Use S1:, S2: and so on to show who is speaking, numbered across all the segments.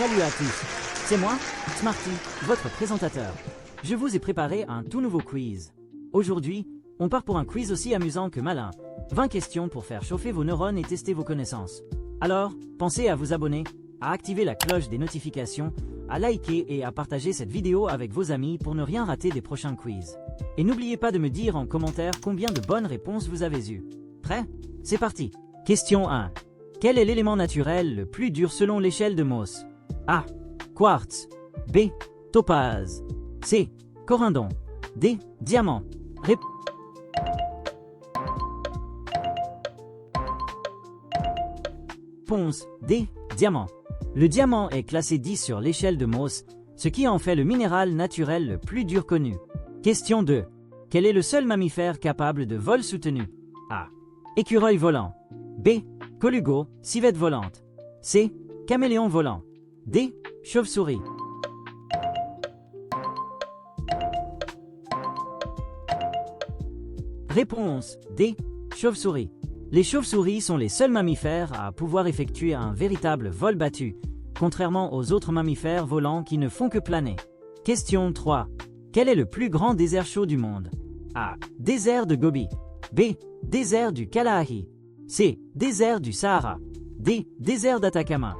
S1: Salut à tous, c'est moi, Smarty, votre présentateur. Je vous ai préparé un tout nouveau quiz. Aujourd'hui, on part pour un quiz aussi amusant que malin. 20 questions pour faire chauffer vos neurones et tester vos connaissances. Alors, pensez à vous abonner, à activer la cloche des notifications, à liker et à partager cette vidéo avec vos amis pour ne rien rater des prochains quiz. Et n'oubliez pas de me dire en commentaire combien de bonnes réponses vous avez eues. Prêt? C'est parti. Question 1. Quel est l'élément naturel le plus dur selon l'échelle de Mohs? A. Quartz. B. Topaze. C. Corindon. D. Diamant. Réponse D. Diamant. Le diamant est classé 10 sur l'échelle de Mohs, ce qui en fait le minéral naturel le plus dur connu. Question 2. Quel est le seul mammifère capable de vol soutenu? A. Écureuil volant. B. Colugo, civette volante. C. Caméléon volant. D. Chauve-souris. Réponse D. Chauve-souris. Les chauves-souris sont les seuls mammifères à pouvoir effectuer un véritable vol battu, contrairement aux autres mammifères volants qui ne font que planer. Question 3. Quel est le plus grand désert chaud du monde? A. Désert de Gobi. B. Désert du Kalahari. C. Désert du Sahara. D. Désert d'Atacama.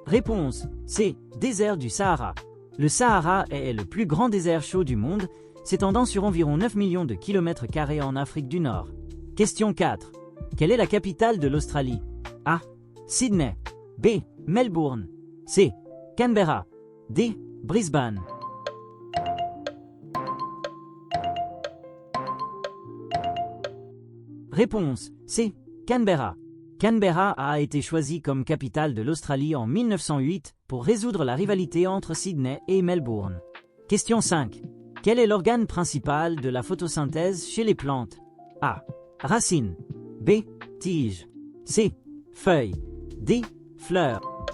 S1: Réponse C. Désert du Sahara. Le Sahara est le plus grand désert chaud du monde, s'étendant sur environ 9 millions de kilomètres carrés en Afrique du Nord. Question 4. Quelle est la capitale de l'Australie? A. Sydney. B. Melbourne. C. Canberra. D. Brisbane. Réponse C. Canberra. Canberra a été choisi comme capitale de l'Australie en 1908 pour résoudre la rivalité entre Sydney et Melbourne. Question 5. Quel est l'organe principal de la photosynthèse chez les plantes? A. Racines. B. Tiges. C. Feuilles. D. Fleurs.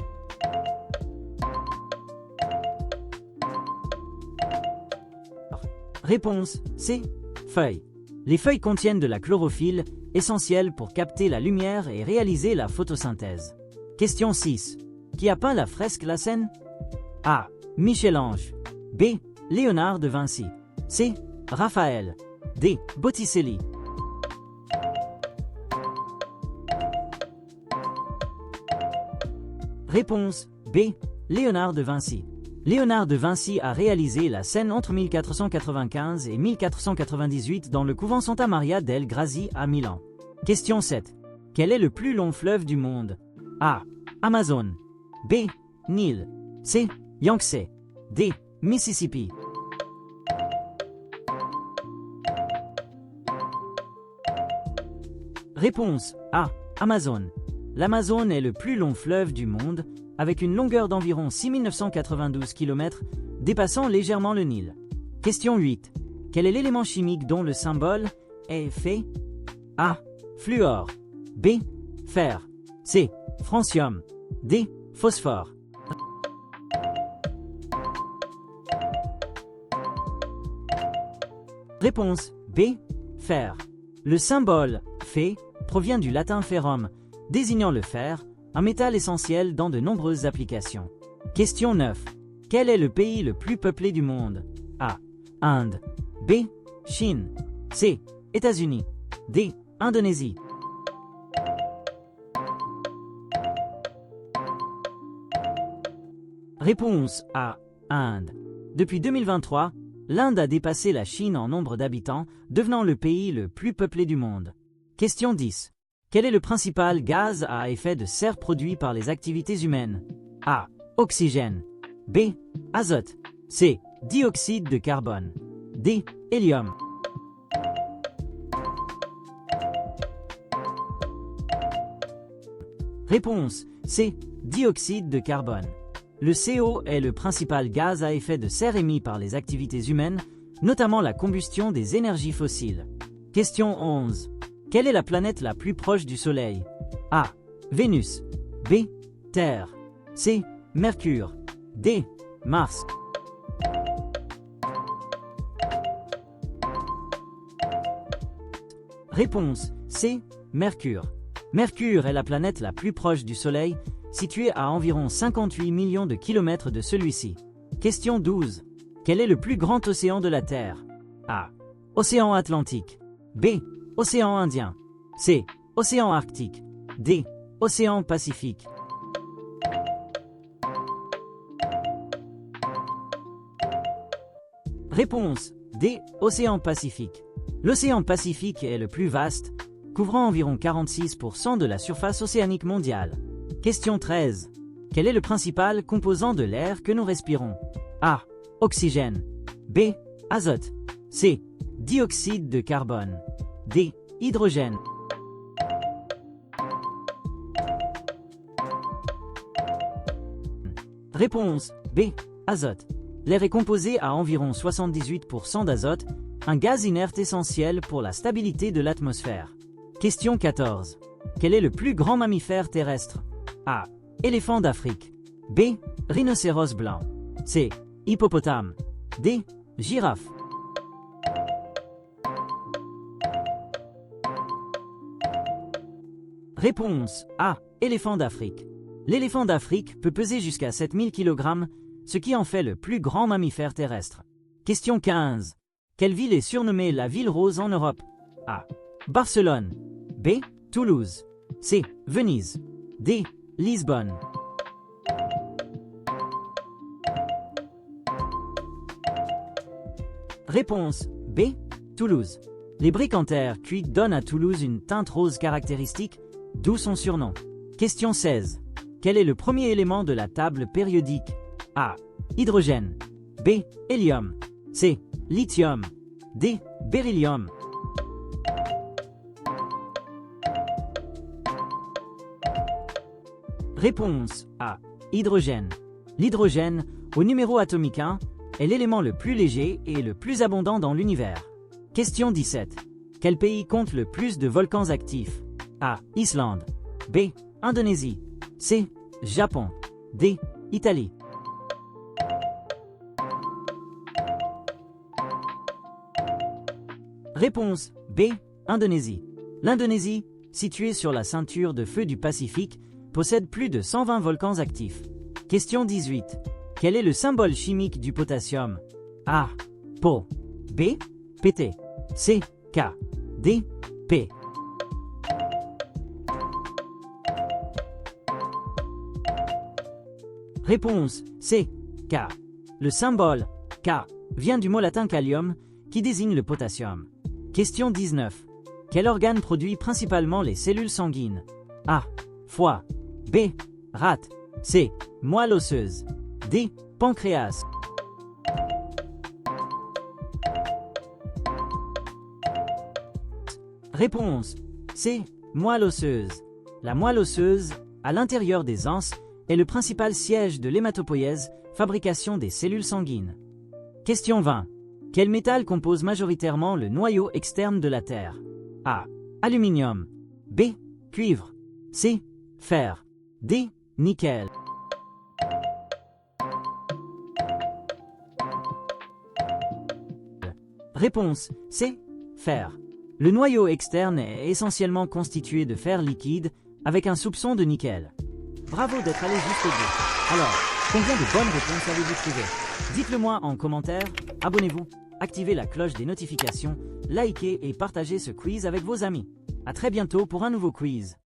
S1: Réponse C. Feuilles. Les feuilles contiennent de la chlorophylle, essentielle pour capter la lumière et réaliser la photosynthèse. Question 6. Qui a peint la fresque La Seine? A. Michel-Ange. B. Léonard de Vinci. C. Raphaël. D. Botticelli. Réponse B. Léonard de Vinci. Léonard de Vinci a réalisé la Seine entre 1495 et 1498 dans le couvent Santa Maria del Grassi à Milan. Question 7. Quel est le plus long fleuve du monde? A. Amazon. B. Nil. C. Yangtze. D. Mississippi. Réponse A. Amazon. L'Amazone est le plus long fleuve du monde, avec une longueur d'environ 6992 km, dépassant légèrement le Nil. Question 8. Quel est l'élément chimique dont le symbole est Fe? A. Fluor. B. Fer. C. Francium. D. Phosphore. Réponse B. Fer. Le symbole Fe provient du latin ferrum, désignant le fer, un métal essentiel dans de nombreuses applications. Question 9. Quel est le pays le plus peuplé du monde? A. Inde. B. Chine. C. États-Unis. D. Indonésie. Réponse A. Inde. Depuis 2023, l'Inde a dépassé la Chine en nombre d'habitants, devenant le pays le plus peuplé du monde. Question 10. Quel est le principal gaz à effet de serre produit par les activités humaines? A. Oxygène. B. Azote. C. Dioxyde de carbone. D. Hélium. Réponse C. Dioxyde de carbone. Le CO est le principal gaz à effet de serre émis par les activités humaines, notamment la combustion des énergies fossiles. Question 11. Quelle est la planète la plus proche du Soleil? A. Vénus. B. Terre. C. Mercure. D. Mars. Réponse C. Mercure. Mercure est la planète la plus proche du Soleil, située à environ 58 millions de kilomètres de celui-ci. Question 12. Quel est le plus grand océan de la Terre? A. Océan Atlantique. B. Océan Indien. C. Océan Arctique. D. Océan Pacifique. Réponse D. Océan Pacifique. L'océan Pacifique est le plus vaste, couvrant environ 46% de la surface océanique mondiale. Question 13. Quel est le principal composant de l'air que nous respirons? A. Oxygène. B. Azote. C. Dioxyde de carbone. D. Hydrogène. Réponse B. Azote. L'air est composé à environ 78% d'azote, un gaz inerte essentiel pour la stabilité de l'atmosphère. Question 14. Quel est le plus grand mammifère terrestre? A. Éléphant d'Afrique. B. Rhinocéros blanc. C. Hippopotame. D. Girafe. Réponse A. Éléphant d'Afrique. L'éléphant d'Afrique peut peser jusqu'à 7000 kg, ce qui en fait le plus grand mammifère terrestre. Question 15. Quelle ville est surnommée la ville rose en Europe? A. Barcelone. B. Toulouse. C. Venise. D. Lisbonne. Réponse B. Toulouse. Les briques en terre cuites donnent à Toulouse une teinte rose caractéristique, d'où son surnom. Question 16. Quel est le premier élément de la table périodique? A. Hydrogène. B. Hélium. C. Lithium. D. Beryllium. Réponse A. Hydrogène. L'hydrogène, au numéro atomique 1, est l'élément le plus léger et le plus abondant dans l'univers. Question 17. Quel pays compte le plus de volcans actifs? A. Islande. B. Indonésie. C. Japon. D. Italie. Réponse B. Indonésie. L'Indonésie, située sur la ceinture de feu du Pacifique, possède plus de 120 volcans actifs. Question 18. Quel est le symbole chimique du potassium? A. Po. B. Pt. C. K. D. P. Réponse C. K. Le symbole K vient du mot latin kalium qui désigne le potassium. Question 19. Quel organe produit principalement les cellules sanguines? A. Foie. B. Rate. C. Moelle osseuse. D. Pancréas. Réponse C. Moelle osseuse. La moelle osseuse, à l'intérieur des anses, est le principal siège de l'hématopoïèse, fabrication des cellules sanguines. Question 20. Quel métal compose majoritairement le noyau externe de la Terre? A. Aluminium. B. Cuivre. C. Fer. D. Nickel. Réponse C. Fer. Le noyau externe est essentiellement constitué de fer liquide avec un soupçon de nickel. Bravo d'être allé jusqu'au bout. Alors, combien de bonnes réponses avez-vous trouvé? Dites-le moi en commentaire, abonnez-vous, activez la cloche des notifications, likez et partagez ce quiz avec vos amis. À très bientôt pour un nouveau quiz.